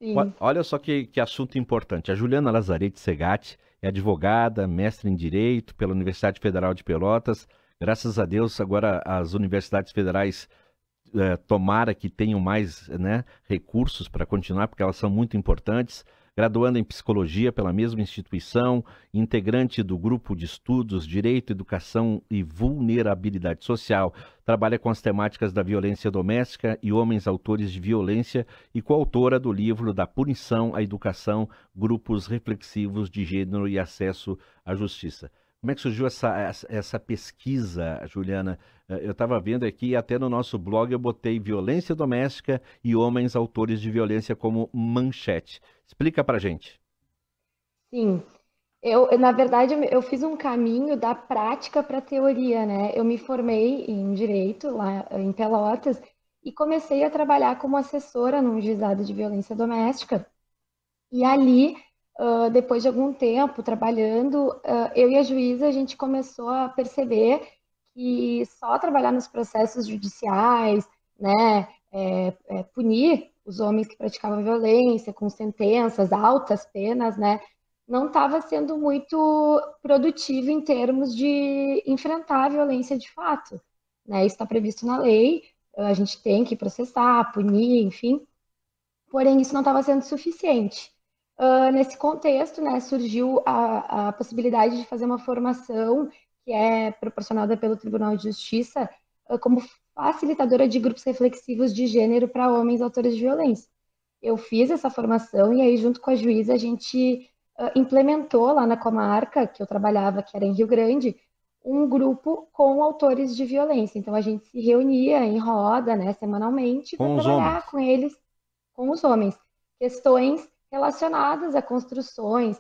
Sim. Olha só que assunto importante. A Juliana Lazarete Segatti é advogada, mestre em Direito pela Universidade Federal de Pelotas. Graças a Deus, agora as universidades federais tomara que tenham mais, né, recursos para continuar, porque elas são muito importantes. Graduanda em Psicologia pela mesma instituição, integrante do grupo de estudos Direito, Educação e Vulnerabilidade Social, trabalha com as temáticas da violência doméstica e homens autores de violência e coautora do livro Da Punição à Educação, Grupos Reflexivos de Gênero e Acesso à Justiça. Como é que surgiu essa pesquisa, Juliana? Eu estava vendo aqui, até no nosso blog eu botei violência doméstica e homens autores de violência como manchete. Explica pra gente. Sim. Na verdade, eu fiz um caminho da prática para a teoria, né? Eu me formei em Direito lá em Pelotas e comecei a trabalhar como assessora num juizado de violência doméstica. E ali, depois de algum tempo trabalhando, eu e a juíza, a gente começou a perceber que só trabalhar nos processos judiciais, né, punir os homens que praticavam violência com sentenças, altas penas, né, não estava sendo muito produtivo em termos de enfrentar a violência de fato, né? Isso está previsto na lei, a gente tem que processar, punir, enfim, porém isso não estava sendo suficiente. Nesse contexto, né, surgiu a possibilidade de fazer uma formação que é proporcionada pelo Tribunal de Justiça como facilitadora de grupos reflexivos de gênero para homens autores de violência. Eu fiz essa formação e aí, junto com a juíza, a gente implementou lá na comarca que eu trabalhava, que era em Rio Grande, um grupo com autores de violência. Então, a gente se reunia em roda, né, semanalmente, para Com os trabalhar homens. com eles, com os homens, questões relacionadas a construções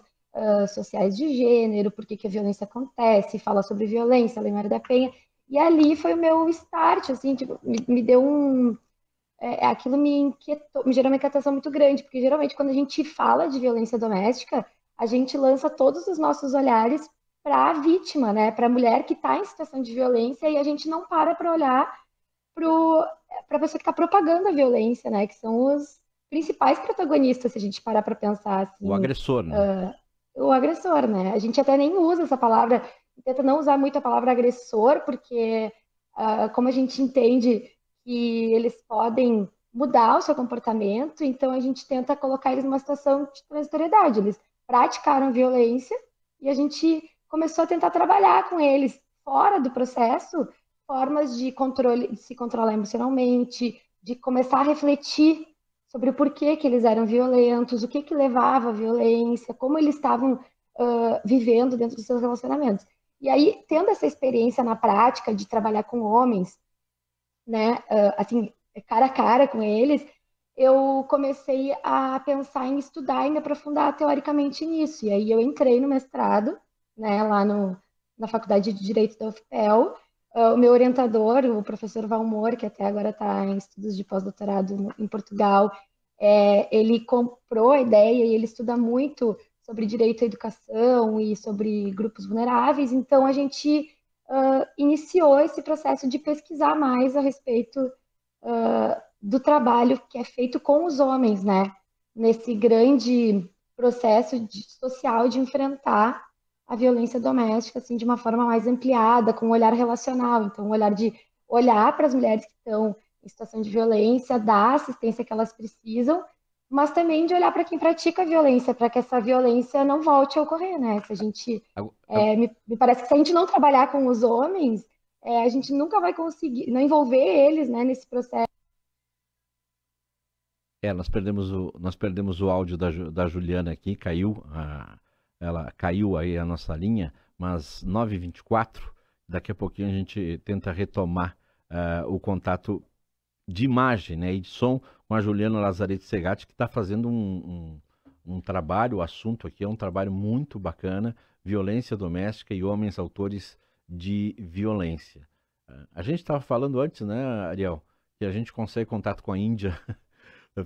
sociais de gênero, por que, que a violência acontece, fala sobre violência, a Lei Maria da Penha. E ali foi o meu start, assim, tipo, me deu um, aquilo me inquietou, me gerou uma inquietação muito grande, porque geralmente quando a gente fala de violência doméstica, a gente lança todos os nossos olhares para a vítima, né, para a mulher que está em situação de violência, e a gente não para olhar para a pessoa que está propagando a violência, né, que são os principais protagonistas, se a gente parar para pensar O assim, agressor, né? o agressor, né? A gente até nem usa essa palavra, tenta não usar muito a palavra agressor, porque como a gente entende que eles podem mudar o seu comportamento, então a gente tenta colocar eles numa situação de transitoriedade. Eles praticaram violência e a gente começou a tentar trabalhar com eles fora do processo, formas de controle, de se controlar emocionalmente, de começar a refletir sobre o porquê que eles eram violentos, o que que levava à violência, como eles estavam vivendo dentro dos seus relacionamentos. E aí, tendo essa experiência na prática de trabalhar com homens, né, assim, cara a cara com eles, eu comecei a pensar em estudar e me aprofundar teoricamente nisso. E aí eu entrei no mestrado, né, lá na Faculdade de Direito da UFPEL. O meu orientador, o professor Valmor, que até agora está em estudos de pós-doutorado em Portugal, ele comprou a ideia e ele estuda muito sobre direito à educação e sobre grupos vulneráveis. Então a gente iniciou esse processo de pesquisar mais a respeito do trabalho que é feito com os homens, né? Nesse grande processo social de enfrentar a violência doméstica, assim, de uma forma mais ampliada, com um olhar relacional. Então, um olhar de olhar para as mulheres que estão em situação de violência, dar a assistência que elas precisam, mas também de olhar para quem pratica a violência, para que essa violência não volte a ocorrer, né? Se a gente, Agu- agu- me parece que se a gente não trabalhar com os homens, a gente nunca vai conseguir, não envolver eles, né, nesse processo. nós perdemos o áudio da Juliana aqui, caiu, ela caiu aí a nossa linha, mas 9h24, daqui a pouquinho a gente tenta retomar o contato de imagem, né, e de som com a Juliana Lazarete Segatti, que está fazendo um trabalho, o assunto aqui é um trabalho muito bacana, violência doméstica e homens autores de violência. A gente estava falando antes, né, Ariel, que a gente consegue contato com a Índia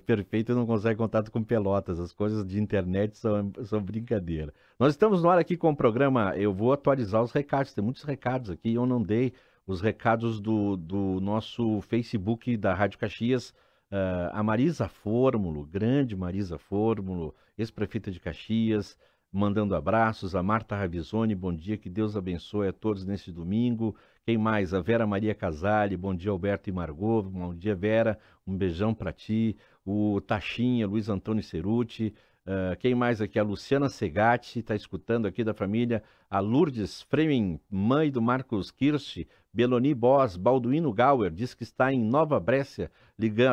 perfeito e não consegue contato com Pelotas. As coisas de internet são brincadeira. Nós estamos no ar aqui com o programa. Eu vou atualizar os recados. Tem muitos recados aqui. Eu não dei os recados do nosso Facebook da Rádio Caxias. A Marisa Fórmulo, grande Marisa Fórmulo, ex-prefeita de Caxias, mandando abraços. A Marta Ravizoni, bom dia, que Deus abençoe a todos neste domingo. Quem mais? A Vera Maria Casale, bom dia, Alberto e Margot, bom dia, Vera, um beijão para ti. O Tachinha, Luiz Antônio Ceruti. Quem mais aqui? A Luciana Segatti, está escutando aqui da família. A Lourdes Fremin, mãe do Marcos Kirsch. Beloni Boss, Balduino Gauer, diz que está em Nova Brécia,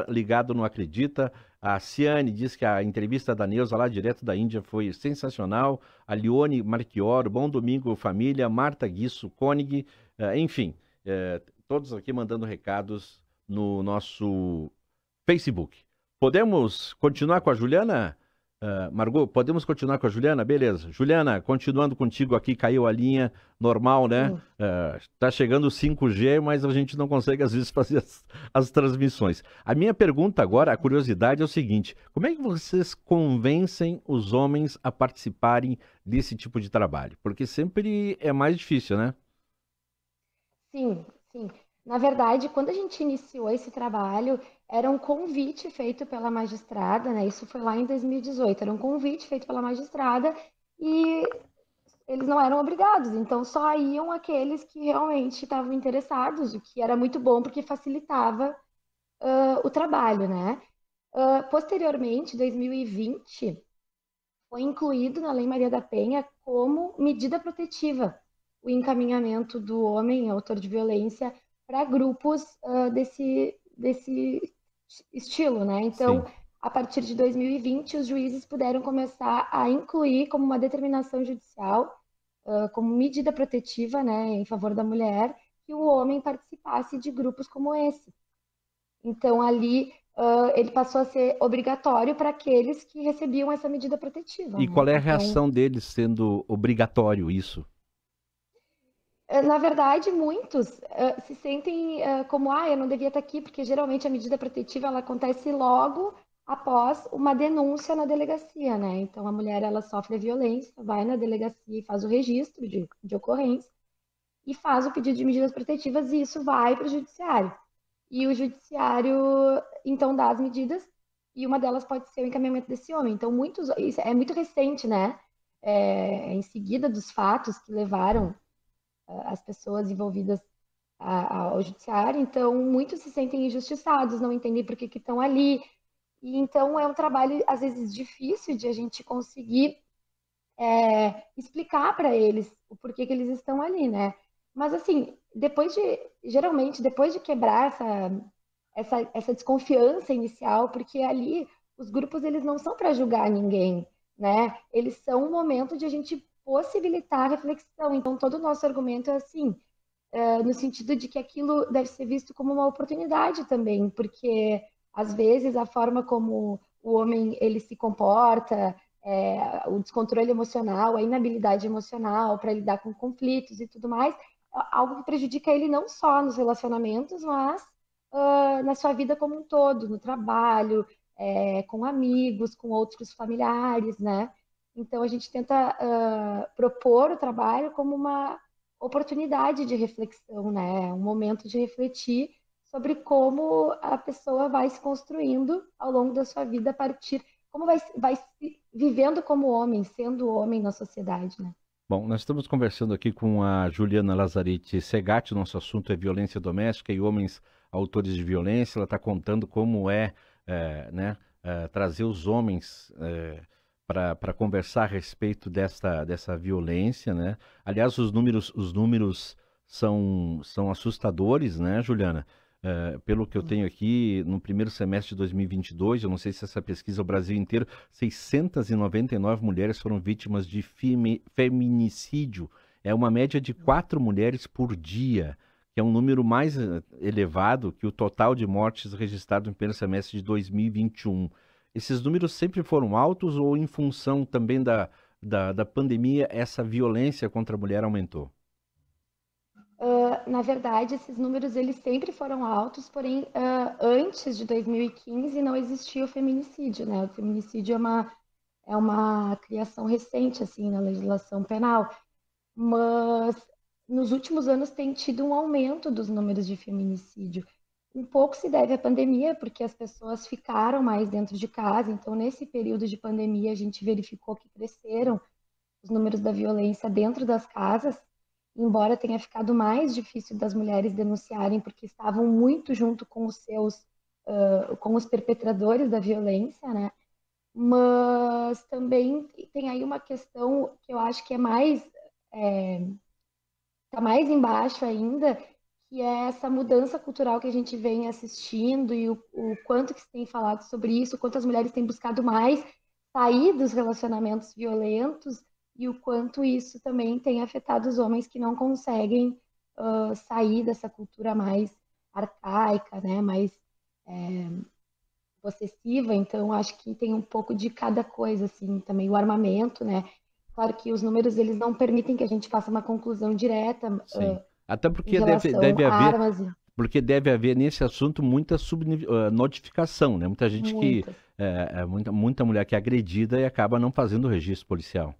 ligado no Acredita. A Ciane diz que a entrevista da Neuza lá direto da Índia foi sensacional. A Lione Marchioro, bom domingo família. Marta Guisso Koenig, enfim, todos aqui mandando recados no nosso Facebook. Podemos continuar com a Juliana? Margot, podemos continuar com a Juliana? Beleza. Juliana, continuando contigo aqui, caiu a linha normal, né? Tá chegando o 5G, mas a gente não consegue, às vezes, fazer as transmissões. A minha pergunta agora, a curiosidade é o seguinte: como é que vocês convencem os homens a participarem desse tipo de trabalho? Porque sempre é mais difícil, né? Sim, sim. Na verdade, quando a gente iniciou esse trabalho, era um convite feito pela magistrada, né? Isso foi lá em 2018. Era um convite feito pela magistrada e eles não eram obrigados. Então, só iam aqueles que realmente estavam interessados, o que era muito bom porque facilitava o trabalho, né? Posteriormente, 2020, foi incluído na Lei Maria da Penha como medida protetiva o encaminhamento do homem autor de violência para grupos desse estilo, né? Então, Sim. a partir de 2020, os juízes puderam começar a incluir como uma determinação judicial, como medida protetiva, né, em favor da mulher, que o homem participasse de grupos como esse. Então, ali, ele passou a ser obrigatório para aqueles que recebiam essa medida protetiva, E né? qual é a Então, reação deles sendo obrigatório isso? na verdade, muitos se sentem como, eu não devia estar aqui, porque geralmente a medida protetiva ela acontece logo após uma denúncia na delegacia, né? Então, a mulher ela sofre a violência, vai na delegacia e faz o registro de ocorrência e faz o pedido de medidas protetivas e isso vai para o judiciário. E o judiciário, então, dá as medidas e uma delas pode ser o encaminhamento desse homem. Então, isso é muito recente, né? Em seguida dos fatos que levaram as pessoas envolvidas ao judiciário, então muitos se sentem injustiçados, não entendem por que estão ali, e então é um trabalho às vezes difícil de a gente conseguir explicar para eles o porquê que eles estão ali, né? Mas assim, geralmente depois de quebrar essa desconfiança inicial, porque ali os grupos eles não são para julgar ninguém, né? Eles são um momento de a gente possibilitar a reflexão. Então todo o nosso argumento é assim, no sentido de que aquilo deve ser visto como uma oportunidade também, porque às vezes a forma como o homem ele se comporta, o descontrole emocional, a inabilidade emocional para lidar com conflitos e tudo mais, é algo que prejudica ele não só nos relacionamentos, mas na sua vida como um todo, no trabalho, com amigos, com outros familiares, né? Então a gente tenta propor o trabalho como uma oportunidade de reflexão, né? Um momento de refletir sobre como a pessoa vai se construindo ao longo da sua vida a partir, como vai se vivendo como homem, sendo homem na sociedade, né? Bom, nós estamos conversando aqui com a Juliana Lazarete Segatti. Nosso assunto é violência doméstica e homens autores de violência. Ela está contando como né, trazer os homens para conversar a respeito dessa violência, né? Aliás, os números são assustadores, né, Juliana? Pelo que eu tenho aqui, no primeiro semestre de 2022, eu não sei se essa pesquisa é o Brasil inteiro, 699 mulheres foram vítimas de feminicídio. É uma média de 4 mulheres por dia, que é um número mais elevado que o total de mortes registrado no primeiro semestre de 2021. Esses números sempre foram altos ou, em função também da pandemia, essa violência contra a mulher aumentou? Na verdade, esses números eles sempre foram altos, porém, antes de 2015 não existia o feminicídio, né? O feminicídio é uma criação recente, assim, na legislação penal, mas nos últimos anos tem tido um aumento dos números de feminicídio. Um pouco se deve à pandemia, porque as pessoas ficaram mais dentro de casa, então nesse período de pandemia a gente verificou que cresceram os números da violência dentro das casas, embora tenha ficado mais difícil das mulheres denunciarem, porque estavam muito junto com os seus, com os perpetradores da violência, né? Mas também tem aí uma questão que eu acho que é mais, tá mais embaixo ainda, que é essa mudança cultural que a gente vem assistindo e o quanto que se tem falado sobre isso, o quanto as mulheres têm buscado mais sair dos relacionamentos violentos e o quanto isso também tem afetado os homens que não conseguem sair dessa cultura mais arcaica, né, mais possessiva. Então acho que tem um pouco de cada coisa, assim, também o armamento, né. Claro que os números eles não permitem que a gente faça uma conclusão direta Sim. Até em porque relação a armas. porque deve haver nesse assunto muita notificação, né? Muita gente que, Muitas. muita mulher que é agredida e acaba não fazendo o registro policial.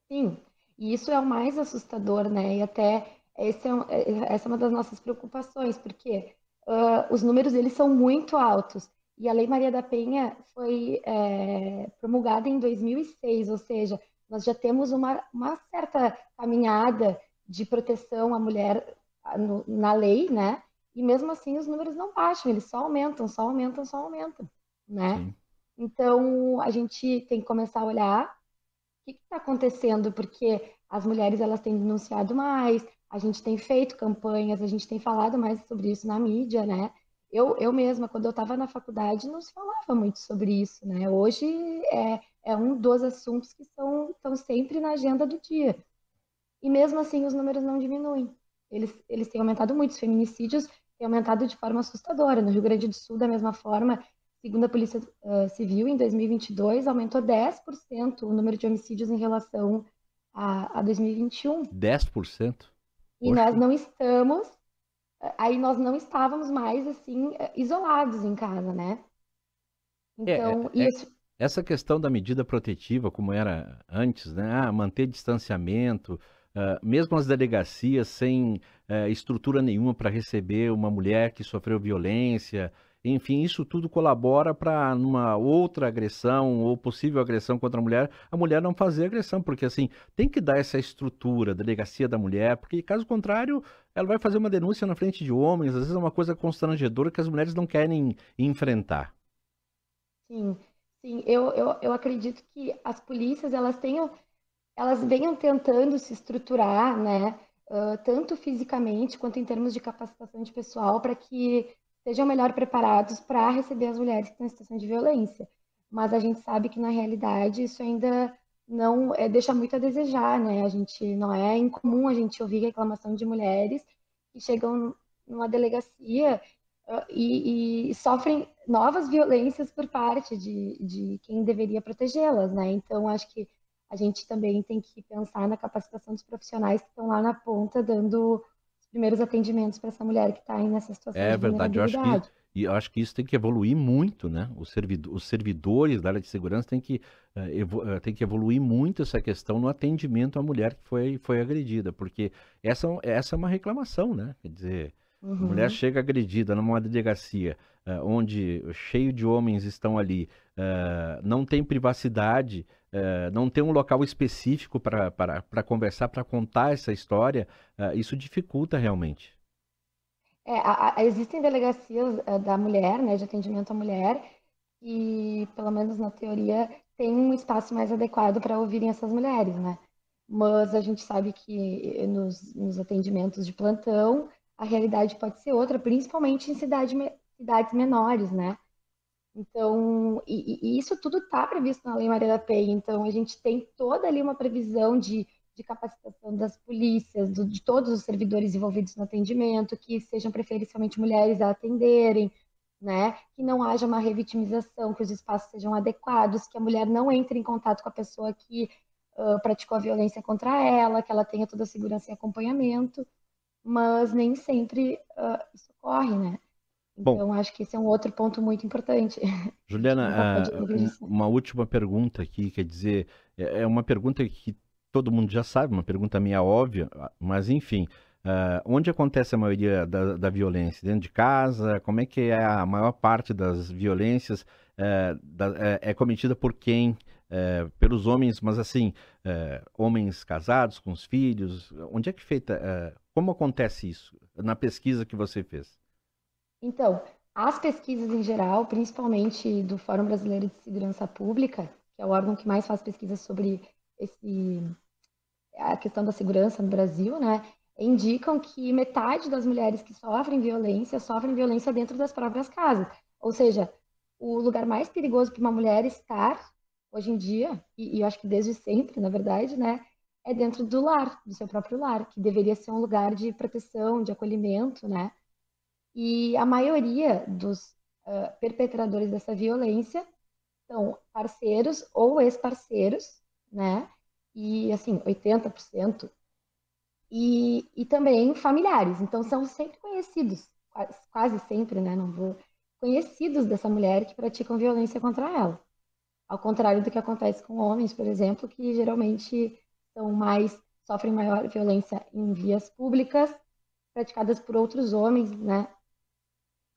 Sim, e isso é o mais assustador, né? E até essa é uma das nossas preocupações, porque os números eles são muito altos. E a Lei Maria da Penha foi promulgada em 2006, ou seja, nós já temos uma certa caminhada de proteção à mulher na lei, né? E mesmo assim os números não baixam, eles só aumentam, só aumentam, só aumentam, né? Sim. Então a gente tem que começar a olhar que está acontecendo? Porque as mulheres elas têm denunciado mais, a gente tem feito campanhas, a gente tem falado mais sobre isso na mídia, né? Eu mesma, quando eu estava na faculdade, não se falava muito sobre isso, né? Hoje é um dos assuntos que estão sempre na agenda do dia. E mesmo assim, os números não diminuem. Eles têm aumentado muito, os feminicídios têm aumentado de forma assustadora. No Rio Grande do Sul, da mesma forma, segundo a Polícia Civil, em 2022, aumentou 10% o número de homicídios em relação a 2021. 10%? E nós Poxa. não estamos, aí nós não estávamos mais assim, isolados em casa, né? Então, isso. Essa questão da medida protetiva, como era antes, né? Ah, manter distanciamento, mesmo as delegacias sem estrutura nenhuma para receber uma mulher que sofreu violência, enfim, isso tudo colabora para numa outra agressão ou possível agressão contra a mulher não fazer agressão, porque assim, tem que dar essa estrutura, delegacia da mulher, porque caso contrário, ela vai fazer uma denúncia na frente de homens, às vezes é uma coisa constrangedora que as mulheres não querem enfrentar. Sim, sim, eu acredito que as polícias elas venham tentando se estruturar, né, tanto fisicamente quanto em termos de capacitação de pessoal, para que sejam melhor preparados para receber as mulheres que estão em situação de violência. Mas a gente sabe que na realidade isso ainda não deixa muito a desejar, né? A gente não é incomum a gente ouvir reclamação de mulheres que chegam numa delegacia e sofrem novas violências por parte de quem deveria protegê-las, né? Então, acho que a gente também tem que pensar na capacitação dos profissionais que estão lá na ponta dando os primeiros atendimentos para essa mulher que está nessa situação É de verdade, vulnerabilidade. eu acho que isso tem que evoluir muito, né? Os servidores da área de segurança têm que, têm que evoluir muito essa questão no atendimento à mulher que foi agredida, porque essa é uma reclamação, né? Quer dizer, a mulher Uhum. chega agredida numa delegacia, onde cheio de homens estão ali, não tem privacidade, não tem um local específico para conversar, para contar essa história, isso dificulta realmente. Existem delegacias da mulher, né, de atendimento à mulher, e, pelo menos na teoria, tem um espaço mais adequado para ouvirem essas mulheres, né? Mas a gente sabe que nos atendimentos de plantão, a realidade pode ser outra, principalmente em cidades menores, né? Então, e isso tudo está previsto na Lei Maria da Penha. Então, a gente tem toda ali uma previsão de capacitação das polícias, de todos os servidores envolvidos no atendimento, que sejam preferencialmente mulheres a atenderem, né? Que não haja uma revitimização, que os espaços sejam adequados, que a mulher não entre em contato com a pessoa que praticou a violência contra ela, que ela tenha toda a segurança e acompanhamento, mas nem sempre isso ocorre, né? Bom, Então, acho que esse é um outro ponto muito importante. A gente nunca Juliana, pode negligenciar. uma última pergunta aqui, quer dizer, é uma pergunta que todo mundo já sabe, uma pergunta minha óbvia, mas enfim, Onde acontece a maioria da violência? Dentro de casa? Como é que é a maior parte das violências? É cometida por quem? Pelos homens, mas assim, homens casados com os filhos? Onde é que é feita? Como acontece isso na pesquisa que você fez? Então, as pesquisas em geral, principalmente do Fórum Brasileiro de Segurança Pública, que é o órgão que mais faz pesquisas sobre esse, a questão da segurança no Brasil, né, indicam que metade das mulheres que sofrem violência dentro das próprias casas. Ou seja, o lugar mais perigoso para uma mulher estar hoje em dia, e eu acho que desde sempre, na verdade, né, é dentro do lar, do seu próprio lar, que deveria ser um lugar de proteção, de acolhimento, né? E a maioria dos perpetradores dessa violência são parceiros ou ex-parceiros, né? E assim, 80%. E também familiares. Então são sempre conhecidos, quase sempre, né? Não vou, conhecidos dessa mulher que praticam violência contra ela. Ao contrário do que acontece com homens, por exemplo, que geralmente sofrem maior violência em vias públicas, praticadas por outros homens, né?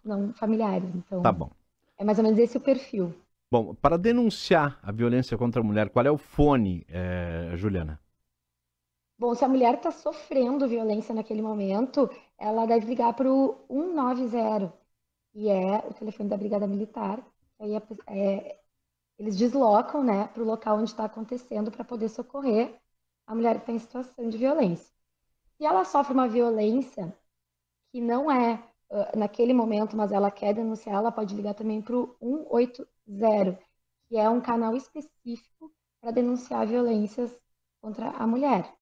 Não familiares. Tá Então, bom. é mais ou menos esse o perfil. Bom, para denunciar a violência contra a mulher, qual é o fone, Juliana? Bom, se a mulher está sofrendo violência naquele momento, ela deve ligar para o 190, e é o telefone da Brigada Militar. Aí eles deslocam, né, para o local onde está acontecendo para poder socorrer a mulher que está em situação de violência. Se ela sofre uma violência que não é naquele momento, mas ela quer denunciar, ela pode ligar também para o 180, que é um canal específico para denunciar violências contra a mulher.